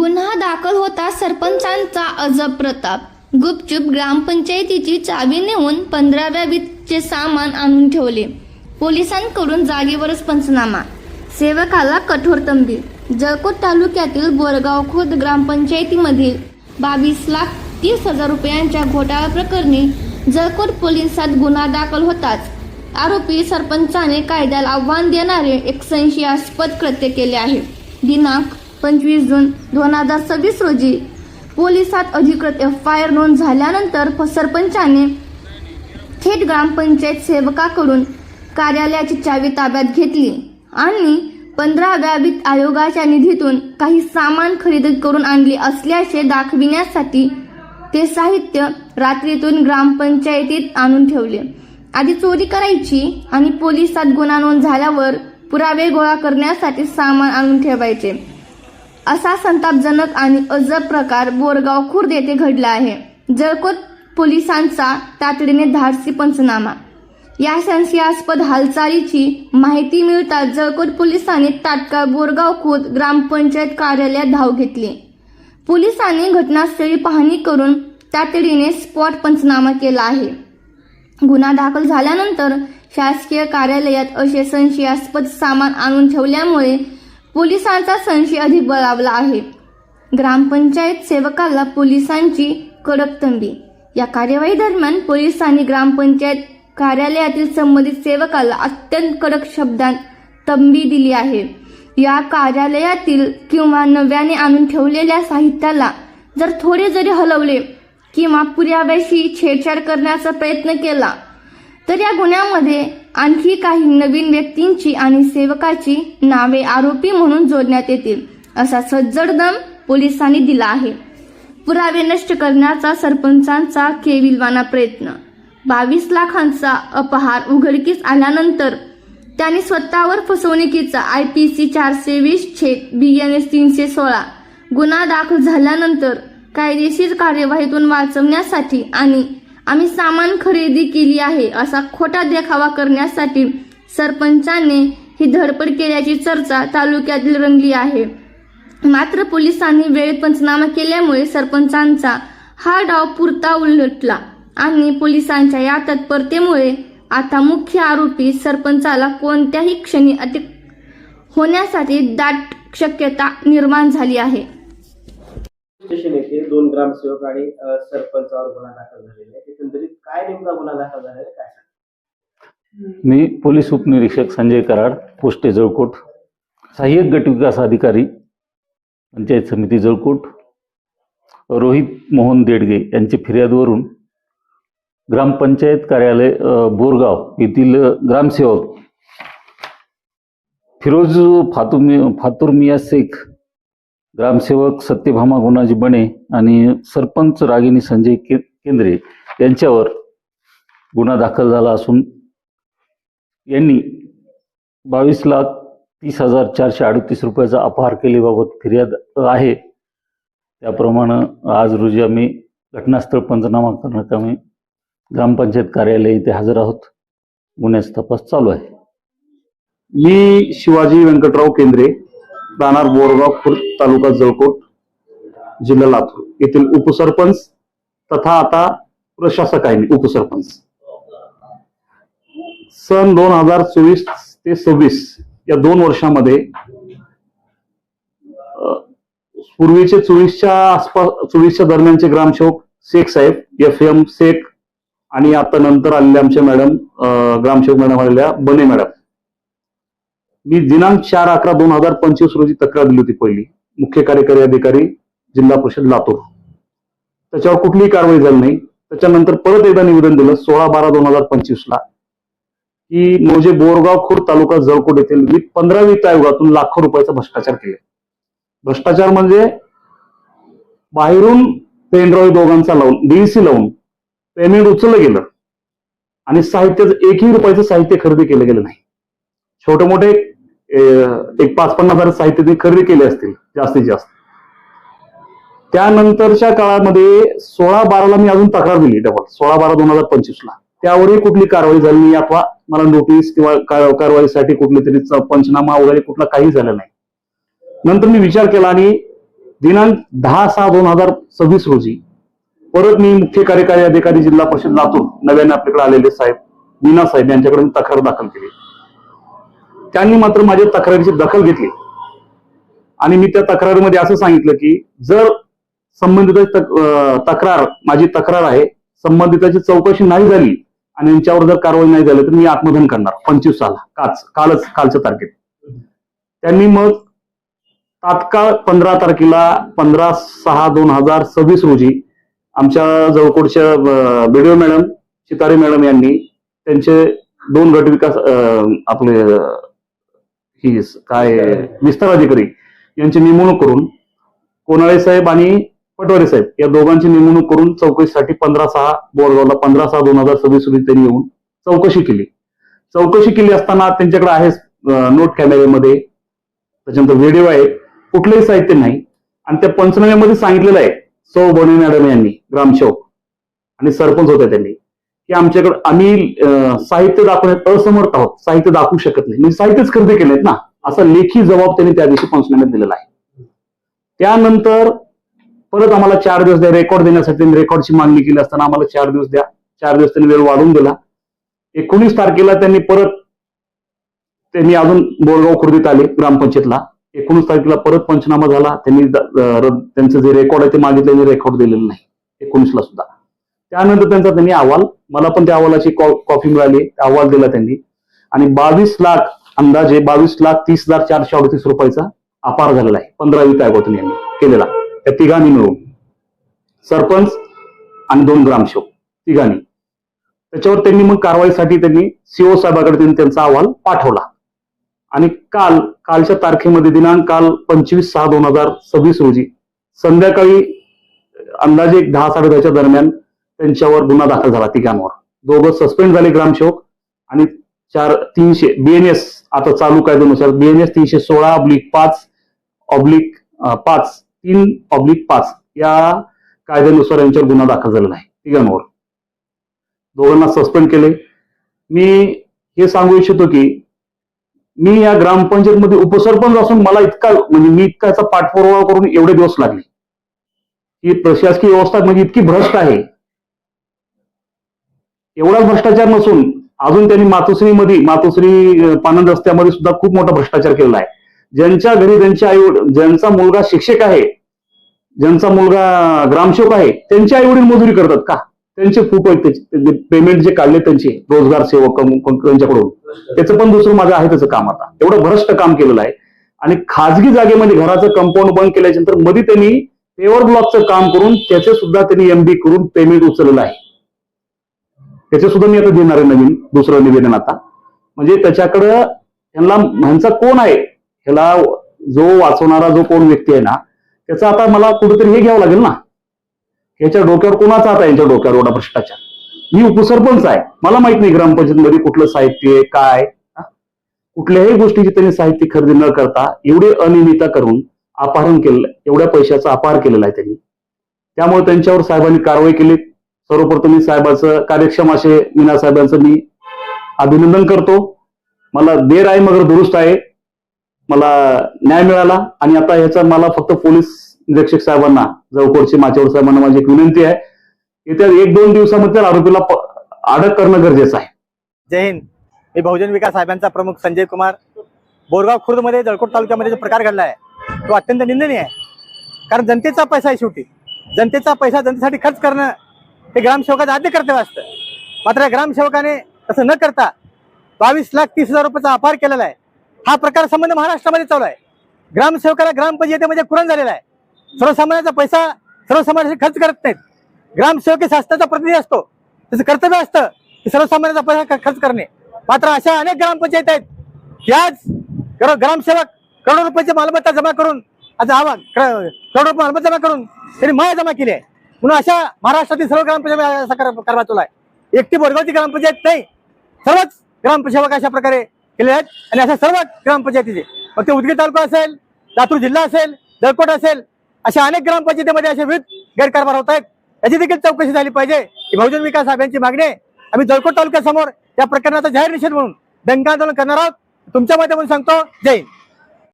गुन्हा दाखल होता सरपंचांचा अजब प्रताप. गुपचूप ग्रामपंचायतीची चावी नेऊन 15व्या वीतचे सामान आणून ठेवले. पोलिसांकडून जागेवरच पंचनामा. सेवकाला कठोर तंबी. जळकोट तालुक्यातील बोरगाव खुर्द ग्रामपंचायतीमधील 22,30,000 रुपयांच्या घोटाळा प्रकरणी जळकोट पोलिसात गुन्हा दाखल होताच आरोपी सरपंचाने कायद्याला आव्हान देणारे एक संशयास्पद कृत्य केले आहे. दिनांक 25 जून 2026 रोजी पोलिसात अधिकृत FIR नोंद झाल्यानंतर सरपंचाने थेट ग्रामपंचायत सेवकाकडून कार्यालयाची चावी ताब्यात घेतली आणि 15व्या वित्त आयोगाच्या निधीतून काही सामान खरेदी करून आणले असल्याचे दाखविण्यासाठी ते साहित्य रात्रीतून ग्रामपंचायतीत आणून ठेवले. आधी चोरी करायची आणि पोलिसात गुन्हा नोंद झाल्यावर पुरावे गोळा करण्यासाठी सामान आणून ठेवायचे. असा संतापजनक आणि अजब प्रकार बोरगाव खुर्द येथे घडला आहे. जळकोट पोलिसांचा तातडीने धाडसी पंचनामा. या संशयास्पद हालचालीची माहिती मिळताच जळकोट पोलिसांनी तात्काळ बोरगाव खुर्द ग्रामपंचायत कार्यालयात धाव घेतली. पोलिसांनी घटनास्थळी पाहणी करून तातडीने स्पॉट पंचनामा केला आहे. गुन्हा दाखल झाल्यानंतर शासकीय कार्यालयात असे संशयास्पद सामान आणून ठेवल्यामुळे पोलिसांचा संशय अधिक बळावला आहे. ग्रामपंचायत सेवकाला पोलिसांची कडक तंबी. या कार्यवाही दरम्यान पोलिसांनी ग्रामपंचायत कार्यालयातील संबंधित सेवकाला अत्यंत कडक शब्दांत तंबी दिली आहे. या कार्यालयातील किंवा नव्याने आणून ठेवलेल्या साहित्याला जर थोडे जरी हलवले किंवा पुराव्याशी छेडछाड करण्याचा प्रयत्न केला तर या गुन्ह्यामध्ये आणखी काही नवीन व्यक्तींची आणि सेवकाची नावे आरोपी म्हणून जोडण्यात येतील असा सज्जड दम पोलिसांनी दिला आहे. पुरावे नष्ट करण्याचा सरपंचांचा केविलवाणा प्रयत्न. 22 लाखांचा अपहार उघडकीस आल्यानंतर त्यांनी स्वतःवर फसवणुकीचा IPC 420/BNS 316 गुन्हा दाखल झाल्यानंतर कायदेशीर कार्यवाहीतून वाचवण्यासाठी आणि आम्ही सामान खरेदी केली आहे असा खोटा देखावा करण्यासाठी सरपंचाने ही धडपड केल्याची चर्चा तालुक्यातील रंगली आहे. मात्र पोलिसांनी वेळेत पंचनामा केल्यामुळे सरपंचांचा हा डाव पुरता उलटला आणि पोलिसांच्या या तत्परतेमुळे आता मुख्य आरोपी सरपंचाला कोणत्याही क्षणी अटक होण्यासाठी दाट शक्यता निर्माण झाली आहे. स्टेशन येथे 2 ग्रामसेवक आणि सरपंचावर गुन्हा दाखल झालेला आहे. एकंदरीत काय नेमका गुन्हा दाखल झालेला आहे काय सांगा? मी पोलीस उपनिरीक्षक संजय कराड, पोस्ट जळकोट, सहाय्यक गट विकास अधिकारी पंचायत समिती जळकोट, रोहित मोहन देडगे यांची फिर्यादवरून ग्रामपंचायत कार्यालय बोरगाव येथील ग्रामसेवक फिरोज फातुर मिया शेख, ग्रामसेवक सत्यभामा गुणाजी बने आणि सरपंच रागिनी संजय केंद्रे यांच्यावर गुन्हा दाखल झाला असून यांनी 22,30,438 रुपयाचा अपहार केल्याबाबत फिर्याद आहे. त्याप्रमाणे आज रोजी आम्ही घटनास्थळ पंचनामा करण्याकामी ग्रामपंचायत कार्यालय इथे हजर आहोत. गुन्ह्याचा तपास चालू आहे. मी शिवाजी व्यंकटराव केंद्रे, राहणार बोरगाव खुर्द, तालुका जळकोट, जिल्हा लातूर येथील उपसरपंच तथा आता प्रशासक आहे. मी उपसरपंच. सन 2024 ते 26 या 2 वर्षामध्ये पूर्वीचे 24च्या दरम्यानचे ग्रामसेवक शेख साहेब FM शेख आणि आता नंतर आलेल्या आमच्या मॅडम ग्रामसेवक मॅडम आलेल्या बने मॅडम. मी दिनांक 4/11/2025 रोजी तक्रार दिली होती पहिली, मुख्य कार्यकारी अधिकारी जिल्हा परिषद लातूर. त्याच्यावर कुठलीही कारवाई झाली नाही. त्याच्यानंतर परत एकदा निवेदन दिलं 16/12/2025 ला की मौजे बोरगाव खुर्द तालुका जळकोट येथील 15 वित्त आयोगातून लाखो रुपयाचा भ्रष्टाचार केले. भ्रष्टाचार म्हणजे बाहेरून पेनड्राईव्ह दोघांचा लावून DEC लावून पेमेंट उचललं गेलं आणि साहित्याचं 1ही रुपयाचं साहित्य खरेदी केलं गेलं नाही. छोटे मोठे एक 5-50 हजार साहित्य खरेदी केले असतील जास्तीत जास्त. त्यानंतरच्या काळामध्ये 16/12 मी अजून तक्रार दिली डबल 16/12/2025 ला. त्यावरही कुठली कारवाई झाली नाही अथवा मला नोटीस किंवा कारवाईसाठी कुठली तरी पंचनामा वगैरे कुठला काही झालं नाही. नंतर मी विचार केला आणि दिनांक 10/6/2026 रोजी परत मी मुख्य कार्यकारी अधिकारी जिल्हा परिषद लातूर नव्याने आपल्याकडे आलेले साहेब मीना साहेब यांच्याकडे मी तक्रार दाखल केली. त्यांनी मात्र माझ्या तक्रारीची दखल घेतली आणि मी त्या तक्रारीमध्ये असं सांगितलं की जर संबंधित माझी तक्रार आहे, संबंधिताची चौकशी नाही झाली आणि यांच्यावर जर कारवाई नाही झाली तर मी आत्मदहन करणार 25 कालच्या तारखेत. त्यांनी मग तात्काळ 15 तारखेला 15/6/2026 रोजी आमच्या जवळकोटच्या बीडीओ मॅडम चितारे मॅडम यांनी त्यांचे 2 गट विकास आपले ही काय विस्तार अधिकारी यांची नेमणूक करून कोनाळे साहेब आणि पटवारी साहेब या दोघांची नेमणूक करून चौकशीसाठी 15/6 बोरगावला 15/6/2026 रोजी त्यांनी येऊन चौकशी केली असताना त्यांच्याकडे आहे नोट कॅमेऱ्यामध्ये, त्याच्यानंतर व्हिडिओ आहे, कुठलंही साहित्य नाही. आणि त्या पंचनाम्यामध्ये सांगितलेलं आहे सौ बोने मॅडम यांनी, ग्रामसेवक आणि सरपंच होते त्यांनी, की आमच्याकडे आम्ही साहित्य दाखवण्यात असमर्थ आहोत, साहित्य दाखवू शकत नाही, म्हणजे साहित्यच खरेदी केलेत ना, असा लेखी जबाब त्यांनी त्या दिवशी पंचनाम्यात दिलेला आहे. त्यानंतर परत आम्हाला 4 दिवस द्या रेकॉर्ड देण्यासाठी, त्यांनी रेकॉर्डची मागणी केली असताना आम्हाला 4 दिवस द्या. 4 दिवस त्यांनी वेळ वाढवून दिला. 19 तारखेला त्यांनी अजून बोरगाव खुर्दीत आले ग्रामपंचायतला. 19 तारखेला परत पंचनामा झाला. त्यांचं जे रेकॉर्ड आहे ते मागितले, रेकॉर्ड दिलेलं नाही 19ला सुद्धा. त्यानंतर त्यांनी अहवाल, मला पण त्या अहवालाची कॉपी मिळाली, अहवाल दिला त्यांनी आणि 22 लाख अंदाजे 22,30,438 रुपयाचा अपार झालेला आहे 15वी आयोगातून यांनी केलेला, त्या तिघांनी मिळून, सरपंच आणि 2 ग्रामसेवक तिघांनी. त्याच्यावर त्यांनी मग कारवाईसाठी त्यांनी सीओ साहेबांकडे त्यांचा अहवाल पाठवला आणि कालच्या तारखेमध्ये दिनांक 25/6/2026 रोजी संध्याकाळी अंदाजे 10-10:30 दरम्यान त्यांच्यावर गुन्हा दाखल झाला. तिघांवर 2 सस्पेंड झाले ग्रामसेवक आणि 300 BNS आता चालू कायद्यानुसार BNS 316/5/3/5 या कायद्यानुसार यांच्यावर गुन्हा दाखल झालेला आहे. तिघांवर 2 सस्पेंड केले. मी हे सांगू इच्छितो की मी या ग्रामपंचायतमध्ये उपसरपंच असून मला मी इतका याचा पाठपुरावा करून एवढे दिवस लागले. ही प्रशासकीय व्यवस्था म्हणजे इतकी भ्रष्ट आहे. एवढा भ्रष्टाचार नसून अजून त्यांनी मातोश्री पानंद रस्त्यामध्ये सुद्धा खूप मोठा भ्रष्टाचार केलेला आहे. ज्यांच्या घरी ज्यांचा मुलगा शिक्षक आहे, ज्यांचा मुलगा ग्रामसेवक आहे, त्यांचे आई वडील मजुरी करतात का? त्यांचे फोटो आहेत, पेमेंट जे काढले त्यांचे रोजगार सेवक त्यांच्याकडून, त्याचं पण दुसरं माझं आहे त्याचं काम. आता एवढं भ्रष्ट काम केलेलं आहे. आणि खाजगी जागेमध्ये घराचं कंपाऊंड बंद केल्यानंतर मध्ये त्यांनी पेवर ब्लॉकचं काम करून त्याचे सुद्धा त्यांनी MD करून पेमेंट उचललेलं आहे. त्याचे सुद्धा मी आता देणार आहे नवीन दुसरं निवेदन आता. म्हणजे त्याच्याकडं ह्यांचा कोण आहे, ह्याला जो वाचवणारा जो कोण व्यक्ती आहे ना, त्याचा आता मला कुठेतरी हे घ्यावं लागेल ना, याच्या डोक्यावर कोणाचा आता, यांच्या डोक्यावर एवढा भ्रष्टाचार. मी उपसरपंच आहे, मला माहित नाही ग्रामपंचायतमध्ये कुठलं साहित्य आहे काय, कुठल्याही गोष्टीची त्यांनी साहित्य खरेदी न करता एवढी अनियमितता करून अपहरण केलं, एवढ्या पैशाचा अपहार केलेला आहे त्यांनी. त्यामुळे त्यांच्यावर साहेबांनी कारवाई केली. सर्वप्रथम मी साहेबांचं, कार्यक्षम असे मीना साहेबांचं मी अभिनंदन करतो. मला देर आहे मगर दुरुस्त आहे, मला न्याय मिळाला. आणि आता ह्याचा मला फक्त पोलीस निरीक्षक साहेबांना, जवळकोटचे माचेवर साहेबांना माझी एक विनंती आहे, येत्या 1-2 दिवसामध्ये आरोपीला अटक करणं गरजेचं आहे. जय हिंद. मी बहुजन विकास साहेबांचा प्रमुख संजय कुमार. बोरगाव खुर्दमध्ये जळकोट तालुक्यामध्ये जो प्रकार घडला आहे तो अत्यंत निंदनीय आहे. कारण जनतेचा पैसा आहे, शेवटी जनतेचा पैसा जनतेसाठी खर्च करणं हे ग्रामसेवकाचं आद्य कर्तव्य असतं. मात्र ग्रामसेवकाने तसं न करता 22,30,000 रुपयाचा अपहार केलेला आहे. हा प्रकार संबंध महाराष्ट्रामध्ये चालू आहे. ग्रामसेवकाला ग्रामपंचायतीमध्ये कुरण झालेला आहे. सर्वसामान्याचा पैसा सर्वसामान्यासाठी खर्च करत नाहीत. ग्रामसेवक हे शासनाचा प्रतिनिधी असतो, त्याचं कर्तव्य असतं की सर्वसामान्याचा पैसा खर्च करणे. मात्र अशा अनेक ग्रामपंचायत आहेत की आज ग्रामसेवक करोडो रुपयाची मालमत्ता जमा करून, करोडो रुपये मालमत्ता जमा करून त्यांनी माया जमा केली आहे. म्हणून अशा महाराष्ट्रातील सर्व ग्रामपंचायत असा कारभार चालू आहे. एकटी बोरगावची ग्रामपंचायत नाही, सर्वच ग्रामसेवक अशा प्रकारे केले आहेत. आणि अशा सर्व ग्रामपंचायतीचे, मग ते उदगीर तालुका असेल, लातूर जिल्हा असेल, जळकोट असेल, अशा अनेक ग्रामपंचायतीमध्ये असे विविध गैरकारभार होत आहेत. याची देखील चौकशी झाली पाहिजे ही बहुजन विकास साहेबांची मागणी आहे. आम्ही जळकोट तालुक्यासमोर या प्रकरणाचा जाहीर निषेध म्हणून दंगा आंदोलन करणार आहोत. तुमच्या माध्यमातून सांगतो, जय हिंद.